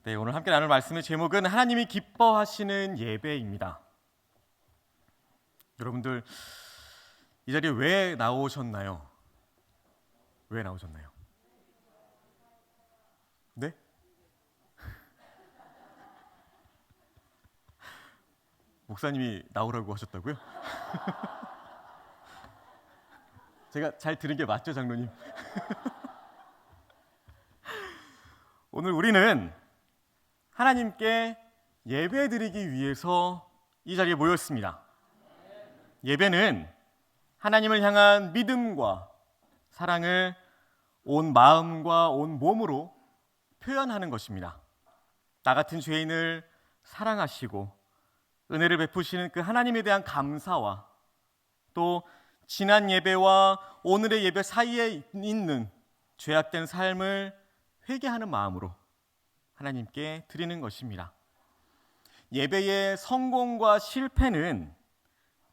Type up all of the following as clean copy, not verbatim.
네, 오늘 함께 나눌 말씀의 제목은 하나님이 기뻐하시는 예배입니다. 여러분들 이 자리에 왜 나오셨나요? 왜 나오셨나요? 네? 목사님이 나오라고 하셨다고요? 제가 잘 들은 게 맞죠, 장로님? 오늘 우리는 하나님께 예배드리기 위해서 이 자리에 모였습니다. 예배는 하나님을 향한 믿음과 사랑을 온 마음과 온 몸으로 표현하는 것입니다. 나 같은 죄인을 사랑하시고 은혜를 베푸시는 그 하나님에 대한 감사와 또 지난 예배와 오늘의 예배 사이에 있는 죄악된 삶을 회개하는 마음으로 하나님께 드리는 것입니다. 예배의 성공과 실패는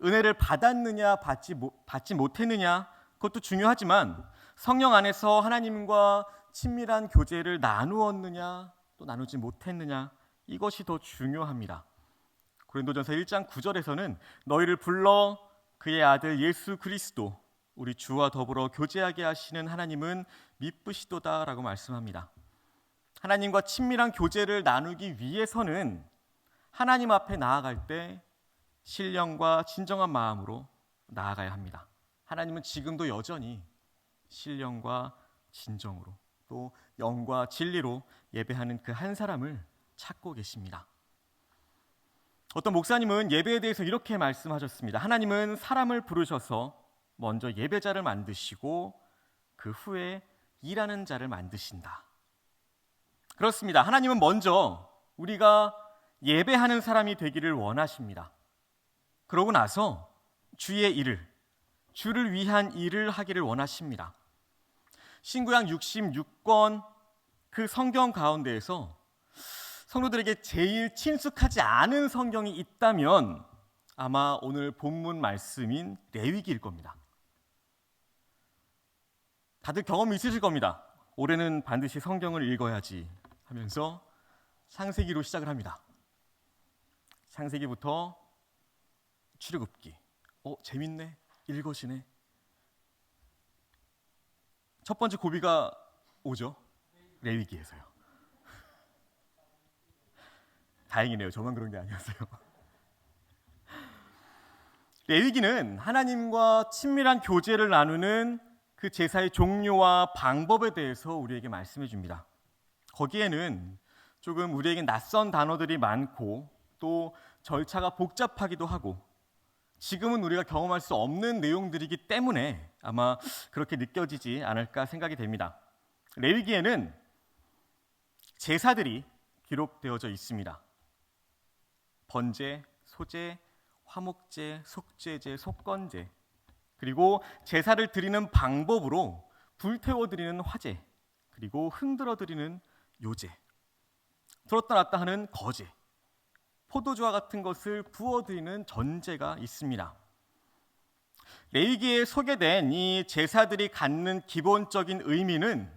은혜를 받았느냐 받지 못했느냐 그것도 중요하지만 성령 안에서 하나님과 친밀한 교제를 나누었느냐 또 나누지 못했느냐 이것이 더 중요합니다. 고린도전서 1장 9절에서는 너희를 불러 그의 아들 예수 그리스도 우리 주와 더불어 교제하게 하시는 하나님은 미쁘시도다 라고 말씀합니다. 하나님과 친밀한 교제를 나누기 위해서는 하나님 앞에 나아갈 때 신령과 진정한 마음으로 나아가야 합니다. 하나님은 지금도 여전히 신령과 진정으로 또 영과 진리로 예배하는 그 한 사람을 찾고 계십니다. 어떤 목사님은 예배에 대해서 이렇게 말씀하셨습니다. 하나님은 사람을 부르셔서 먼저 예배자를 만드시고 그 후에 일하는 자를 만드신다. 그렇습니다. 하나님은 먼저 우리가 예배하는 사람이 되기를 원하십니다. 그러고 나서 주의 일을, 주를 위한 일을 하기를 원하십니다. 신구약 66권 그 성경 가운데에서 성도들에게 제일 친숙하지 않은 성경이 있다면 아마 오늘 본문 말씀인 레위기일 겁니다. 다들 경험이 있으실 겁니다. 올해는 반드시 성경을 읽어야지 하면서 창세기로 시작을 합니다. 창세기부터 출애굽기. 재밌네. 읽으시네. 첫 번째 고비가 오죠. 레위기에서요. 다행이네요. 저만 그런 게 아니었어요. 레위기는 하나님과 친밀한 교제를 나누는 그 제사의 종류와 방법에 대해서 우리에게 말씀해 줍니다. 거기에는 조금 우리에게 낯선 단어들이 많고 또 절차가 복잡하기도 하고 지금은 우리가 경험할 수 없는 내용들이기 때문에 아마 그렇게 느껴지지 않을까 생각이 됩니다. 레위기에는 제사들이 기록되어져 있습니다. 번제, 소제, 화목제, 속죄제, 속건제 그리고 제사를 드리는 방법으로 불태워 드리는 화제 그리고 흔들어 드리는 요제 들었다 놨다 하는 거제 포도주와 같은 것을 부어드리는 전제가 있습니다. 레위기에 소개된 이 제사들이 갖는 기본적인 의미는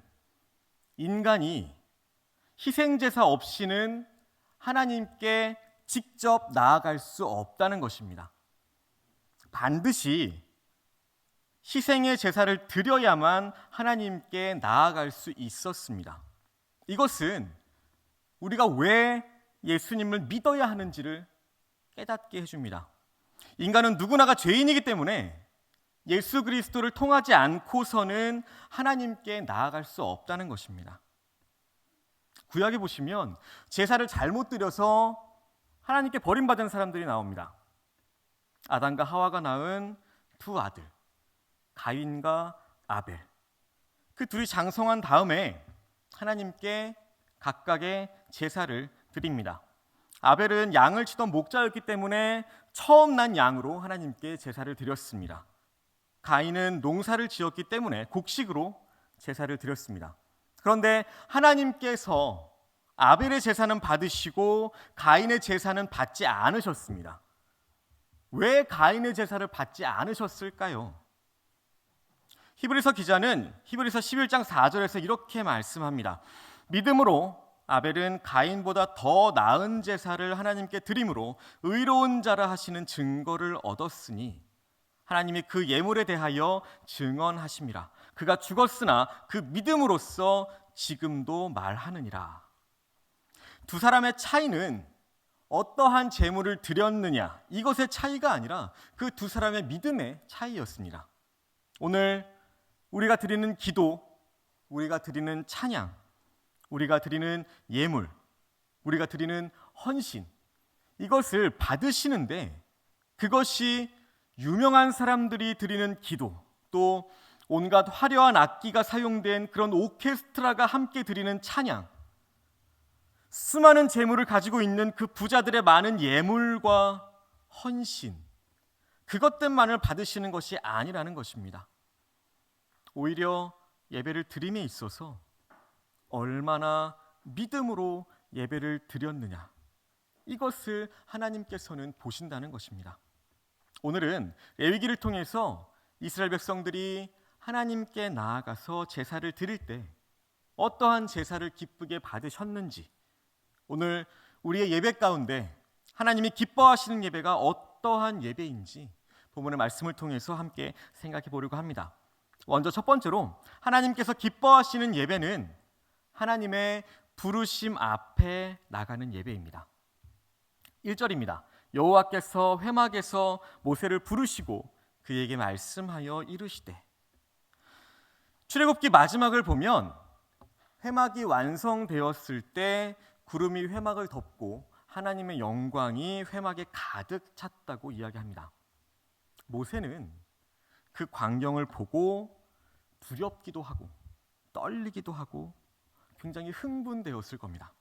인간이 희생제사 없이는 하나님께 직접 나아갈 수 없다는 것입니다. 반드시 희생의 제사를 드려야만 하나님께 나아갈 수 있었습니다. 이것은 우리가 왜 예수님을 믿어야 하는지를 깨닫게 해줍니다. 인간은 누구나가 죄인이기 때문에 예수 그리스도를 통하지 않고서는 하나님께 나아갈 수 없다는 것입니다. 구약에 보시면 제사를 잘못 드려서 하나님께 버림받은 사람들이 나옵니다. 아담과 하와가 낳은 두 아들 가인과 아벨 그 둘이 장성한 다음에 하나님께 각각의 제사를 드립니다. 아벨은 양을 치던 목자였기 때문에 처음 난 양으로 하나님께 제사를 드렸습니다. 가인은 농사를 지었기 때문에 곡식으로 제사를 드렸습니다. 그런데 하나님께서 아벨의 제사는 받으시고 가인의 제사는 받지 않으셨습니다. 왜 가인의 제사를 받지 않으셨을까요? 히브리서 기자는 히브리서 11장 4절에서 이렇게 말씀합니다. 믿음으로 아벨은 가인보다 더 나은 제사를 하나님께 드림으로 의로운 자라 하시는 증거를 얻었으니 하나님이 그 예물에 대하여 증언하심이라. 그가 죽었으나 그 믿음으로써 지금도 말하느니라. 두 사람의 차이는 어떠한 제물을 드렸느냐, 이것의 차이가 아니라 그 두 사람의 믿음의 차이였습니다. 오늘 우리가 드리는 기도, 우리가 드리는 찬양, 우리가 드리는 예물, 우리가 드리는 헌신, 이것을 받으시는데 그것이 유명한 사람들이 드리는 기도, 또 온갖 화려한 악기가 사용된 그런 오케스트라가 함께 드리는 찬양, 수많은 재물을 가지고 있는 그 부자들의 많은 예물과 헌신, 그것들만을 받으시는 것이 아니라는 것입니다. 오히려 예배를 드림에 있어서 얼마나 믿음으로 예배를 드렸느냐, 이것을 하나님께서는 보신다는 것입니다. 오늘은 레위기를 통해서 이스라엘 백성들이 하나님께 나아가서 제사를 드릴 때 어떠한 제사를 기쁘게 받으셨는지, 오늘 우리의 예배 가운데 하나님이 기뻐하시는 예배가 어떠한 예배인지 본문의 말씀을 통해서 함께 생각해 보려고 합니다. 먼저 첫 번째로 하나님께서 기뻐하시는 예배는 하나님의 부르심 앞에 나가는 예배입니다. 1절입니다. 여호와께서 회막에서 모세를 부르시고 그에게 말씀하여 이르시되. 출애굽기 마지막을 보면 회막이 완성되었을 때 구름이 회막을 덮고 하나님의 영광이 회막에 가득 찼다고 이야기합니다. 모세는 그 광경을 보고 두렵기도 하고 떨리기도 하고 굉장히 흥분되었을 겁니다.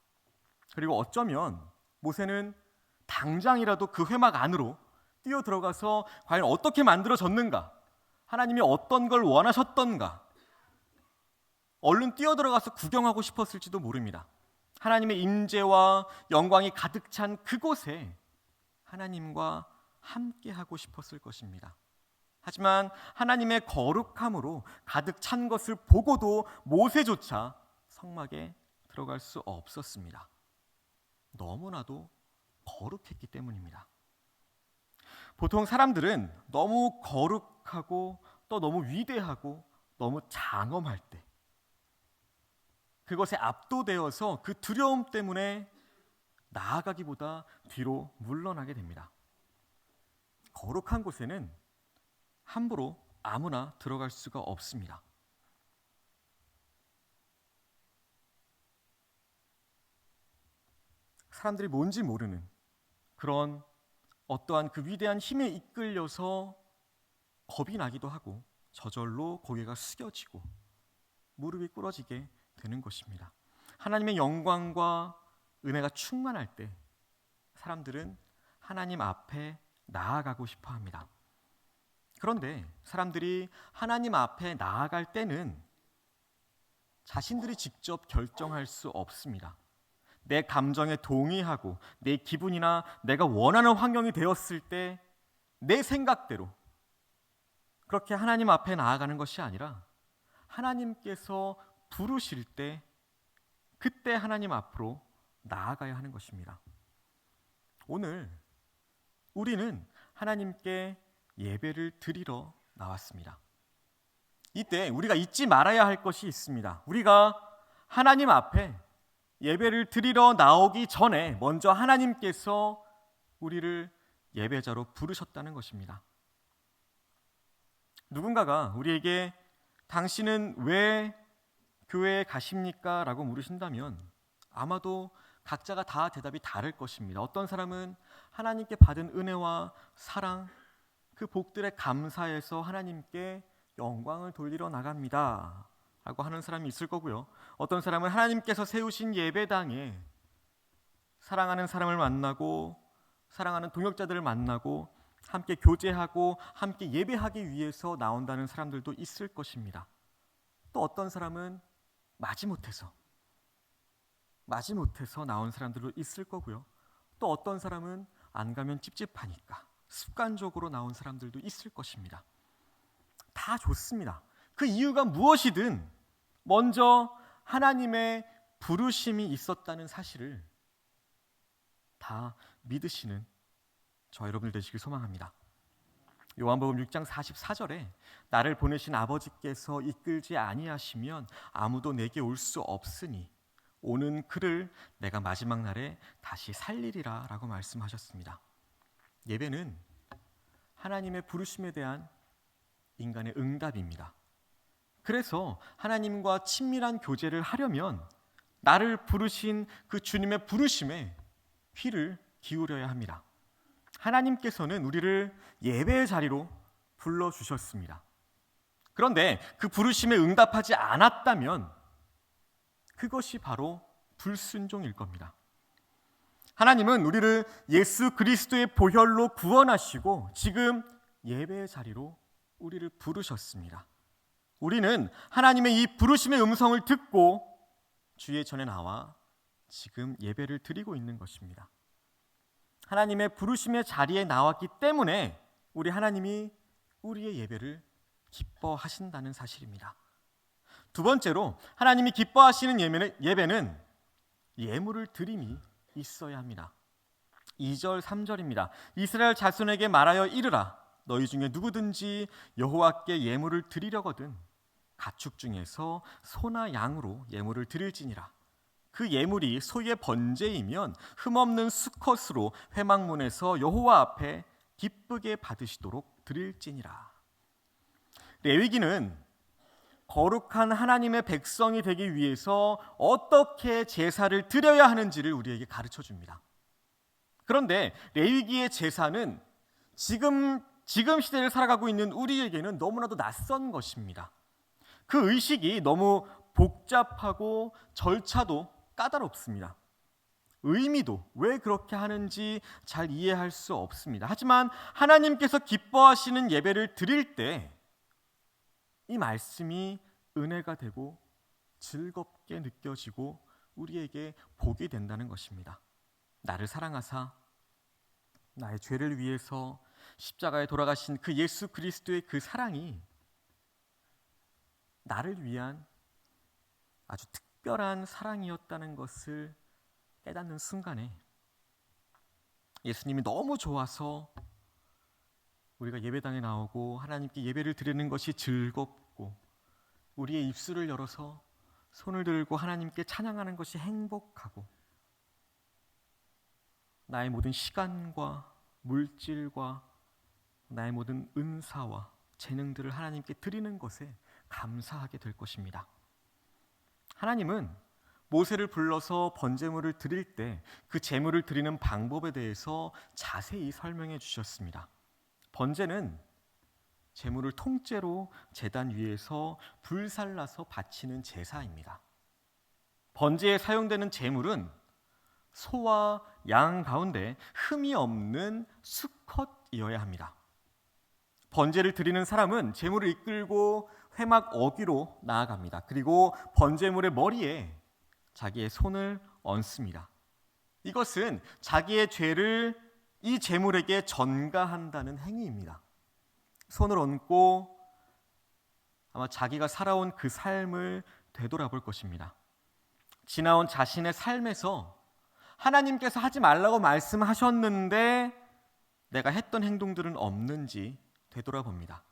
그리고 어쩌면 모세는 당장이라도 그 회막 안으로 뛰어 들어가서 과연 어떻게 만들어졌는가, 하나님이 어떤 걸 원하셨던가, 얼른 뛰어 들어가서 구경하고 싶었을지도 모릅니다. 하나님의 임재와 영광이 가득 찬 그곳에 하나님과 함께하고 싶었을 것입니다. 하지만 하나님의 거룩함으로 가득 찬 것을 보고도 모세조차 성막에 들어갈 수 없었습니다. 너무나도 거룩했기 때문입니다. 보통 사람들은 너무 거룩하고 또 너무 위대하고 너무 장엄할 때 그것에 압도되어서 그 두려움 때문에 나아가기보다 뒤로 물러나게 됩니다. 거룩한 곳에는 함부로 아무나 들어갈 수가 없습니다. 사람들이 뭔지 모르는 그런 어떠한 그 위대한 힘에 이끌려서 겁이 나기도 하고 저절로 고개가 숙여지고 무릎이 꿇어지게 되는 것입니다. 하나님의 영광과 은혜가 충만할 때 사람들은 하나님 앞에 나아가고 싶어 합니다. 그런데 사람들이 하나님 앞에 나아갈 때는 자신들이 직접 결정할 수 없습니다. 내 감정에 동의하고 내 기분이나 내가 원하는 환경이 되었을 때 내 생각대로 그렇게 하나님 앞에 나아가는 것이 아니라 하나님께서 부르실 때 그때 하나님 앞으로 나아가야 하는 것입니다. 오늘 우리는 하나님께 예배를 드리러 나왔습니다. 이때 우리가 잊지 말아야 할 것이 있습니다. 우리가 하나님 앞에 예배를 드리러 나오기 전에 먼저 하나님께서 우리를 예배자로 부르셨다는 것입니다. 누군가가 우리에게 당신은 왜 교회에 가십니까? 라고 물으신다면 아마도 각자가 다 대답이 다를 것입니다. 어떤 사람은 하나님께 받은 은혜와 사랑, 그 복들에 감사해서 하나님께 영광을 돌리러 나갑니다 라고 하는 사람이 있을 거고요. 어떤 사람은 하나님께서 세우신 예배당에 사랑하는 사람을 만나고 사랑하는 동역자들을 만나고 함께 교제하고 함께 예배하기 위해서 나온다는 사람들도 있을 것입니다. 또 어떤 사람은 마지못해서 나온 사람들도 있을 거고요. 또 어떤 사람은 안 가면 찝찝하니까 습관적으로 나온 사람들도 있을 것입니다. 다 좋습니다. 그 이유가 무엇이든 먼저 하나님의 부르심이 있었다는 사실을 다 믿으시는 저 여러분들 되시길 소망합니다. 요한복음 6장 44절에 나를 보내신 아버지께서 이끌지 아니하시면 아무도 내게 올 수 없으니 오는 그를 내가 마지막 날에 다시 살리리라 라고 말씀하셨습니다. 예배는 하나님의 부르심에 대한 인간의 응답입니다. 그래서 하나님과 친밀한 교제를 하려면 나를 부르신 그 주님의 부르심에 귀를 기울여야 합니다. 하나님께서는 우리를 예배의 자리로 불러주셨습니다. 그런데 그 부르심에 응답하지 않았다면 그것이 바로 불순종일 겁니다. 하나님은 우리를 예수 그리스도의 보혈로 구원하시고 지금 예배의 자리로 우리를 부르셨습니다. 우리는 하나님의 이 부르심의 음성을 듣고 주의 전에 나와 지금 예배를 드리고 있는 것입니다. 하나님의 부르심의 자리에 나왔기 때문에 우리 하나님이 우리의 예배를 기뻐하신다는 사실입니다. 두 번째로 하나님이 기뻐하시는 예배는 예물을 드림이 있어야 합니다. 2절 3절입니다. 이스라엘 자손에게 말하여 이르라 너희 중에 누구든지 여호와께 예물을 드리려거든 가축 중에서 소나 양으로 예물을 드릴지니라. 그 예물이 소의 번제이면 흠없는 수컷으로 회막문에서 여호와 앞에 기쁘게 받으시도록 드릴지니라. 레위기는 거룩한 하나님의 백성이 되기 위해서 어떻게 제사를 드려야 하는지를 우리에게 가르쳐 줍니다. 그런데 레위기의 제사는 지금 시대를 살아가고 있는 우리에게는 너무나도 낯선 것입니다. 그 의식이 너무 복잡하고 절차도 까다롭습니다. 의미도 왜 그렇게 하는지 잘 이해할 수 없습니다. 하지만 하나님께서 기뻐하시는 예배를 드릴 때 이 말씀이 은혜가 되고 즐겁게 느껴지고 우리에게 복이 된다는 것입니다. 나를 사랑하사 나의 죄를 위해서 십자가에 돌아가신 그 예수 그리스도의 그 사랑이 나를 위한 아주 특별한 사랑이었다는 것을 깨닫는 순간에 예수님이 너무 좋아서 우리가 예배당에 나오고 하나님께 예배를 드리는 것이 즐겁고 우리의 입술을 열어서 손을 들고 하나님께 찬양하는 것이 행복하고 나의 모든 시간과 물질과 나의 모든 은사와 재능들을 하나님께 드리는 것에 감사하게 될 것입니다. 하나님은 모세를 불러서 번제물을 드릴 때 그 제물을 드리는 방법에 대해서 자세히 설명해 주셨습니다. 번제는 제물을 통째로 제단 위에서 불살라서 바치는 제사입니다. 번제에 사용되는 제물은 소와 양 가운데 흠이 없는 수컷이어야 합니다. 번제를 드리는 사람은 제물을 이끌고 회막 어귀로 나아갑니다. 그리고 번제물의 머리에 자기의 손을 얹습니다. 이것은 자기의 죄를 이 제물에게 전가한다는 행위입니다. 손을 얹고 아마 자기가 살아온 그 삶을 되돌아볼 것입니다. 지나온 자신의 삶에서 하나님께서 하지 말라고 말씀하셨는데 내가 했던 행동들은 없는지 되돌아봅니다.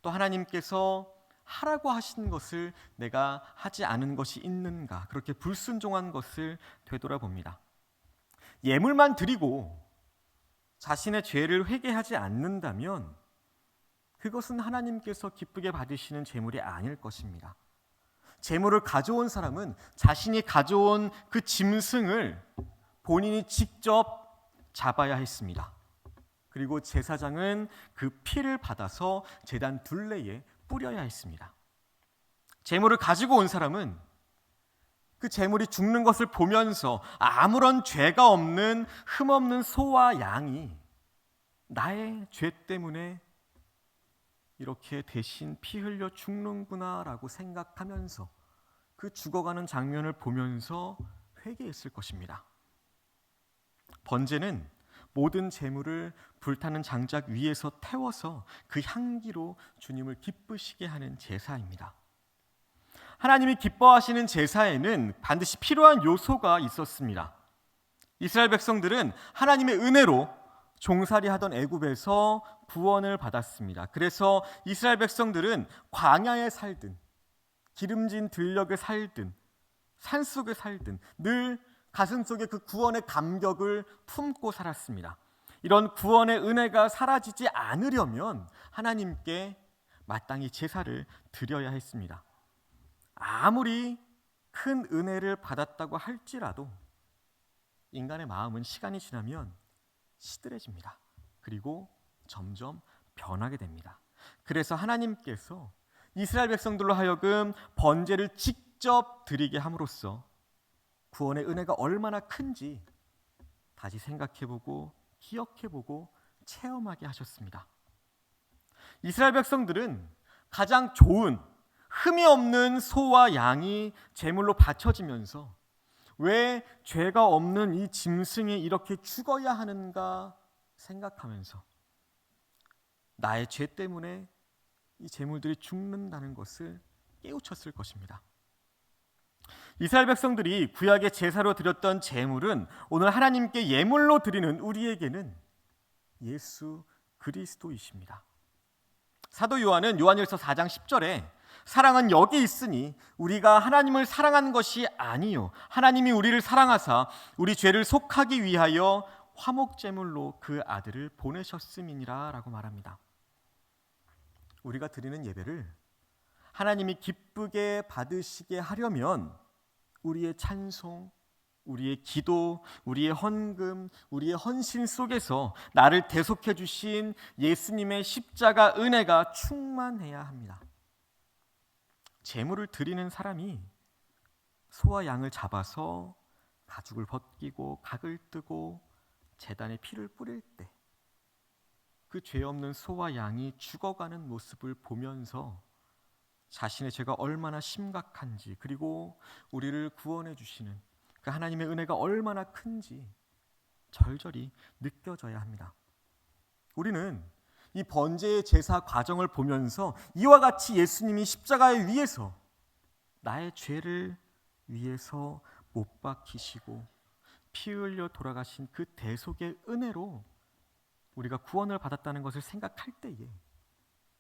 또 하나님께서 하라고 하신 것을 내가 하지 않은 것이 있는가, 그렇게 불순종한 것을 되돌아봅니다. 예물만 드리고 자신의 죄를 회개하지 않는다면 그것은 하나님께서 기쁘게 받으시는 제물이 아닐 것입니다. 제물을 가져온 사람은 자신이 가져온 그 짐승을 본인이 직접 잡아야 했습니다. 그리고 제사장은 그 피를 받아서 제단 둘레에 뿌려야 했습니다. 제물을 가지고 온 사람은 그 제물이 죽는 것을 보면서 아무런 죄가 없는 흠없는 소와 양이 나의 죄 때문에 이렇게 대신 피 흘려 죽는구나라고 생각하면서 그 죽어가는 장면을 보면서 회개했을 것입니다. 번제는 모든 제물을 불타는 장작 위에서 태워서 그 향기로 주님을 기쁘시게 하는 제사입니다. 하나님이 기뻐하시는 제사에는 반드시 필요한 요소가 있었습니다. 이스라엘 백성들은 하나님의 은혜로 종살이 하던 애굽에서 구원을 받았습니다. 그래서 이스라엘 백성들은 광야에 살든 기름진 들녘에 살든 산속에 살든 늘 가슴속에 그 구원의 감격을 품고 살았습니다. 이런 구원의 은혜가 사라지지 않으려면 하나님께 마땅히 제사를 드려야 했습니다. 아무리 큰 은혜를 받았다고 할지라도 인간의 마음은 시간이 지나면 시들해집니다. 그리고 점점 변하게 됩니다. 그래서 하나님께서 이스라엘 백성들로 하여금 번제를 직접 드리게 함으로써 구원의 은혜가 얼마나 큰지 다시 생각해보고 기억해보고 체험하게 하셨습니다. 이스라엘 백성들은 가장 좋은 흠이 없는 소와 양이 제물로 바쳐지면서 왜 죄가 없는 이 짐승이 이렇게 죽어야 하는가 생각하면서 나의 죄 때문에 이 제물들이 죽는다는 것을 깨우쳤을 것입니다. 이스라엘 백성들이 구약의 제사로 드렸던 제물은 오늘 하나님께 예물로 드리는 우리에게는 예수 그리스도이십니다. 사도 요한은 요한일서 4장 10절에 사랑은 여기 있으니 우리가 하나님을 사랑한 것이 아니요 하나님이 우리를 사랑하사 우리 죄를 속하기 위하여 화목제물로 그 아들을 보내셨음이니라 라고 말합니다. 우리가 드리는 예배를 하나님이 기쁘게 받으시게 하려면 우리의 찬송, 우리의 기도, 우리의 헌금, 우리의 헌신 속에서 나를 대속해 주신 예수님의 십자가 은혜가 충만해야 합니다. 제물을 드리는 사람이 소와 양을 잡아서 가죽을 벗기고 각을 뜨고 제단에 피를 뿌릴 때 그 죄 없는 소와 양이 죽어가는 모습을 보면서 자신의 죄가 얼마나 심각한지 그리고 우리를 구원해 주시는 그 하나님의 은혜가 얼마나 큰지 절절히 느껴져야 합니다. 우리는 이 번제의 제사 과정을 보면서 이와 같이 예수님이 십자가에 위에서 나의 죄를 위해서 못 박히시고 피 흘려 돌아가신 그 대속의 은혜로 우리가 구원을 받았다는 것을 생각할 때에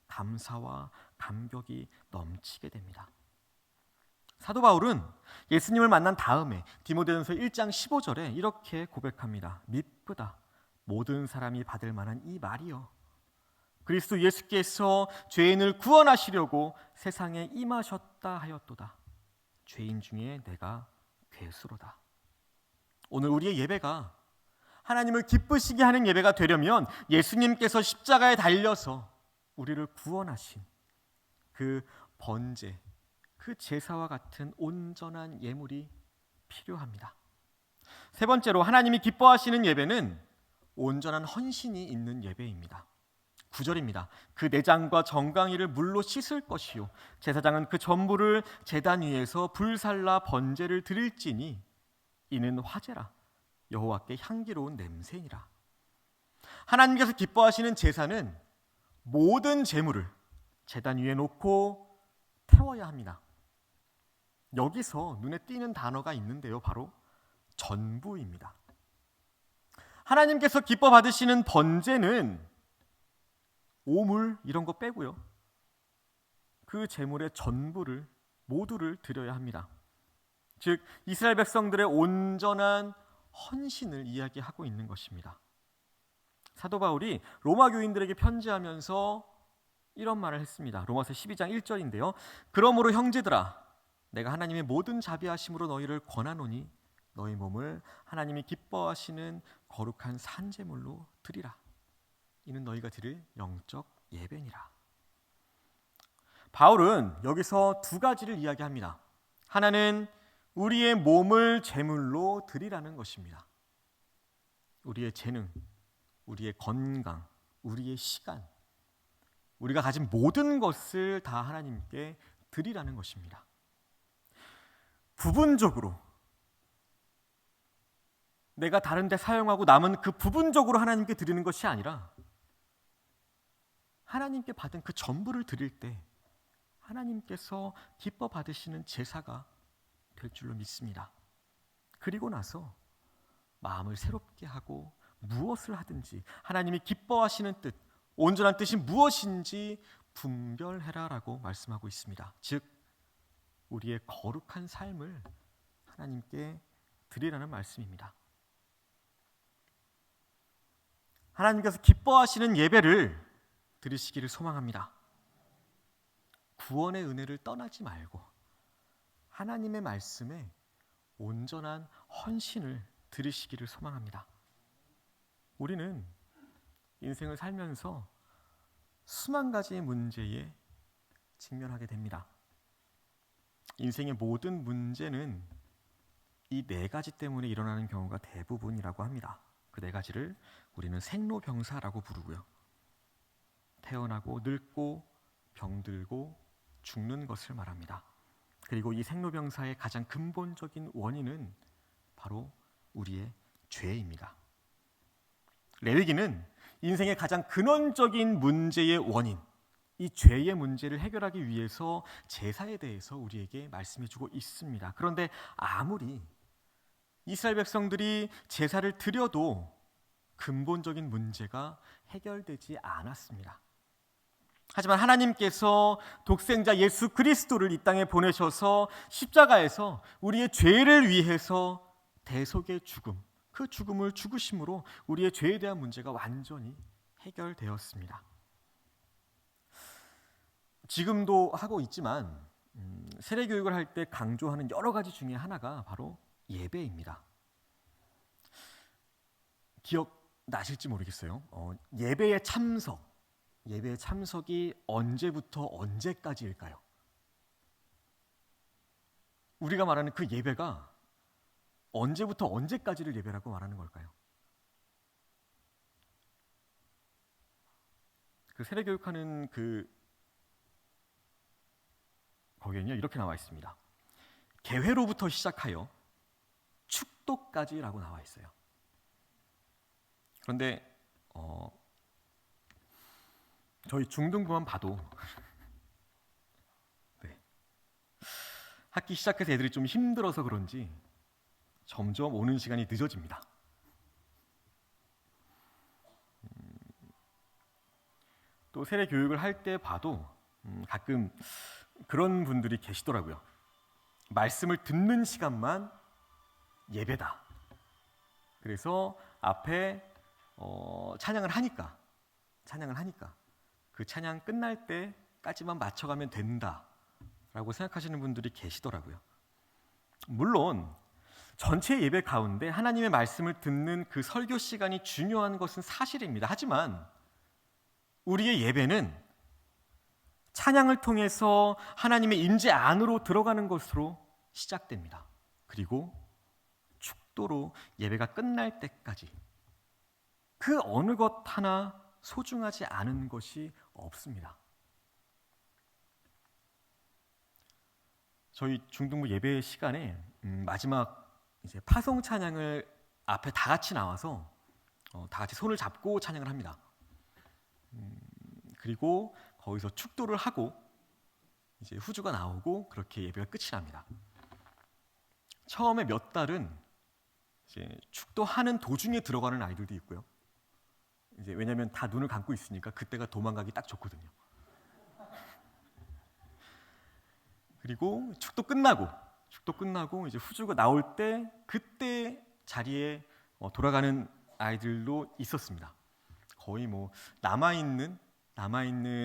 감사와 감격이 넘치게 됩니다. 사도 바울은 예수님을 만난 다음에 디모데전서 1장 15절에 이렇게 고백합니다. 미쁘다 모든 사람이 받을 만한 이 말이여 그리스도 예수께서 죄인을 구원하시려고 세상에 임하셨다 하였도다. 죄인 중에 내가 괴수로다. 오늘 우리의 예배가 하나님을 기쁘시게 하는 예배가 되려면 예수님께서 십자가에 달려서 우리를 구원하신 그 번제, 그 제사와 같은 온전한 예물이 필요합니다. 세 번째로 하나님이 기뻐하시는 예배는 온전한 헌신이 있는 예배입니다. 9절입니다. 그 내장과 정강이를 물로 씻을 것이요 제사장은 그 전부를 제단 위에서 불살라 번제를 드릴지니 이는 화제라 여호와께 향기로운 냄새니라. 하나님께서 기뻐하시는 제사는 모든 제물을 제단 위에 놓고 태워야 합니다. 여기서 눈에 띄는 단어가 있는데요. 바로 전부입니다. 하나님께서 기뻐 받으시는 번제는 오물 이런 거 빼고요. 그 제물의 전부를 모두를 드려야 합니다. 즉 이스라엘 백성들의 온전한 헌신을 이야기하고 있는 것입니다. 사도 바울이 로마 교인들에게 편지하면서 이런 말을 했습니다. 로마서 12장 1절인데요. 그러므로 형제들아 내가 하나님의 모든 자비하심으로 너희를 권하노니 너희 몸을 하나님이 기뻐하시는 거룩한 산제물로 드리라. 이는 너희가 드릴 영적 예배니라. 바울은 여기서 두 가지를 이야기합니다. 하나는 우리의 몸을 제물로 드리라는 것입니다. 우리의 재능, 우리의 건강, 우리의 시간, 우리가 가진 모든 것을 다 하나님께 드리라는 것입니다. 부분적으로 내가 다른 데 사용하고 남은 그 부분적으로 하나님께 드리는 것이 아니라 하나님께 받은 그 전부를 드릴 때 하나님께서 기뻐 받으시는 제사가 될 줄로 믿습니다. 그리고 나서 마음을 새롭게 하고 무엇을 하든지 하나님이 기뻐하시는 뜻, 온전한 뜻이 무엇인지 분별해라라고 말씀하고 있습니다. 즉 우리의 거룩한 삶을 하나님께 드리라는 말씀입니다. 하나님께서 기뻐하시는 예배를 드리시기를 소망합니다. 구원의 은혜를 떠나지 말고 하나님의 말씀에 온전한 헌신을 드리시기를 소망합니다. 우리는 인생을 살면서 수만 가지의 문제에 직면하게 됩니다. 인생의 모든 문제는 이 네 가지 때문에 일어나는 경우가 대부분이라고 합니다. 그 네 가지를 우리는 생로병사라고 부르고요. 태어나고 늙고 병들고 죽는 것을 말합니다. 그리고 이 생로병사의 가장 근본적인 원인은 바로 우리의 죄입니다. 레위기는 인생의 가장 근원적인 문제의 원인, 이 죄의 문제를 해결하기 위해서 제사에 대해서 우리에게 말씀해주고 있습니다. 그런데 아무리 이스라엘 백성들이 제사를 드려도 근본적인 문제가 해결되지 않았습니다. 하지만 하나님께서 독생자 예수 그리스도를 이 땅에 보내셔서 십자가에서 우리의 죄를 위해서 대속의 죽음, 그 죽음을 죽으심으로 우리의 죄에 대한 문제가 완전히 해결되었습니다. 지금도 하고 있지만 세례교육을 할 때 강조하는 여러 가지 중에 하나가 바로 예배입니다. 기억나실지 모르겠어요. 예배의 참석이 언제부터 언제까지일까요? 우리가 말하는 그 예배가 언제부터 언제까지를 예배라고 말하는 걸까요? 그 세례교육하는 거기에는요 이렇게 나와 있습니다. 개회로부터 시작하여 축도까지라고 나와 있어요. 그런데 저희 중등부만 봐도 네. 학기 시작해서 애들이 좀 힘들어서 그런지 점점 오는 시간이 늦어집니다. 또 세례 교육을 할 때 봐도 가끔 그런 분들이 계시더라고요. 말씀을 듣는 시간만 예배다. 그래서 앞에 찬양을 하니까 그 찬양 끝날 때까지만 맞춰가면 된다라고 생각하시는 분들이 계시더라고요. 물론 전체 예배 가운데 하나님의 말씀을 듣는 그 설교 시간이 중요한 것은 사실입니다. 하지만 우리의 예배는 찬양을 통해서 하나님의 임재 안으로 들어가는 것으로 시작됩니다. 그리고 축도로 예배가 끝날 때까지 그 어느 것 하나 소중하지 않은 것이 없습니다. 저희 중등부 예배 시간에 마지막 이제 파송 찬양을 앞에 다 같이 나와서 다 같이 손을 잡고 찬양을 합니다. 그리고 거기서 축도를 하고 이제 후주가 나오고 그렇게 예배가 끝이 납니다. 처음에 몇 달은 이제 축도하는 도중에 들어가는 아이들도 있고요. 이제 왜냐하면 다 눈을 감고 있으니까 그때가 도망가기 딱 좋거든요. 그리고 축도 끝나고 이제 후주가 나올 때 그때 자리에 돌아가는 아이들도 있었습니다. 거의 뭐 남아있는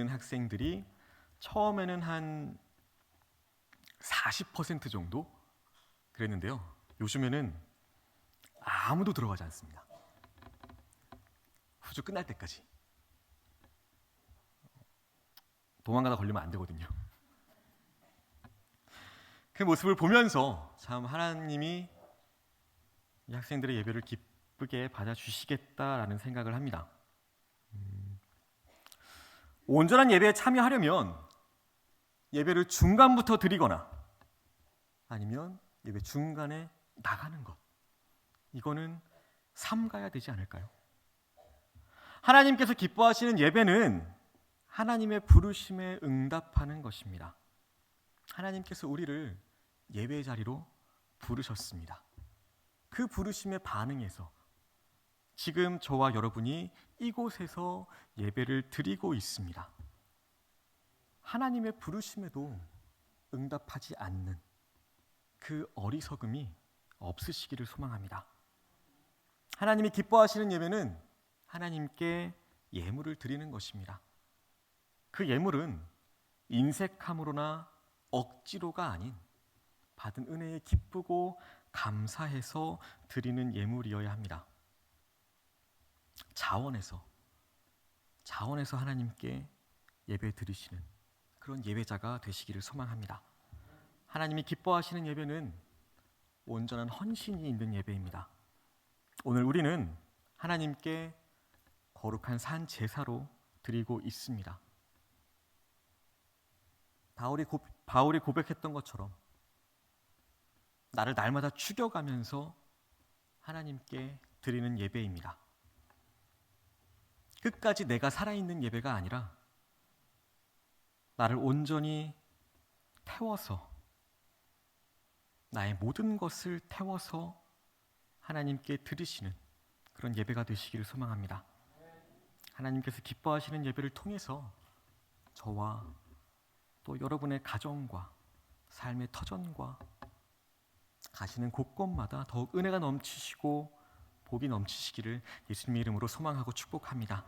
학생들이 처음에는 한 40% 정도 그랬는데요. 요즘에는 아무도 들어가지 않습니다. 후주 끝날 때까지. 도망가다 걸리면 안 되거든요. 그 모습을 보면서 참 하나님이 이 학생들의 예배를 기쁘게 받아주시겠다라는 생각을 합니다. 온전한 예배에 참여하려면 예배를 중간부터 드리거나 아니면 예배 중간에 나가는 것, 이거는 삼가야 되지 않을까요? 하나님께서 기뻐하시는 예배는 하나님의 부르심에 응답하는 것입니다. 하나님께서 우리를 예배 자리로 부르셨습니다. 그 부르심에 반응해서 지금 저와 여러분이 이곳에서 예배를 드리고 있습니다. 하나님의 부르심에도 응답하지 않는 그 어리석음이 없으시기를 소망합니다. 하나님이 기뻐하시는 예배는 하나님께 예물을 드리는 것입니다. 그 예물은 인색함으로나 억지로가 아닌 받은 은혜에 기쁘고 감사해서 드리는 예물이어야 합니다. 자원해서 하나님께 예배 드리시는 그런 예배자가 되시기를 소망합니다. 하나님이 기뻐하시는 예배는 온전한 헌신이 있는 예배입니다. 오늘 우리는 하나님께 거룩한 산 제사로 드리고 있습니다. 바울이 고백했던 것처럼 나를 날마다 죽여가면서 하나님께 드리는 예배입니다. 끝까지 내가 살아있는 예배가 아니라 나를 온전히 태워서 나의 모든 것을 태워서 하나님께 드리시는 그런 예배가 되시기를 소망합니다. 하나님께서 기뻐하시는 예배를 통해서 저와 또 여러분의 가정과 삶의 터전과 가시는 곳곳마다 더욱 은혜가 넘치시고 복이 넘치시기를 예수님의 이름으로 소망하고 축복합니다.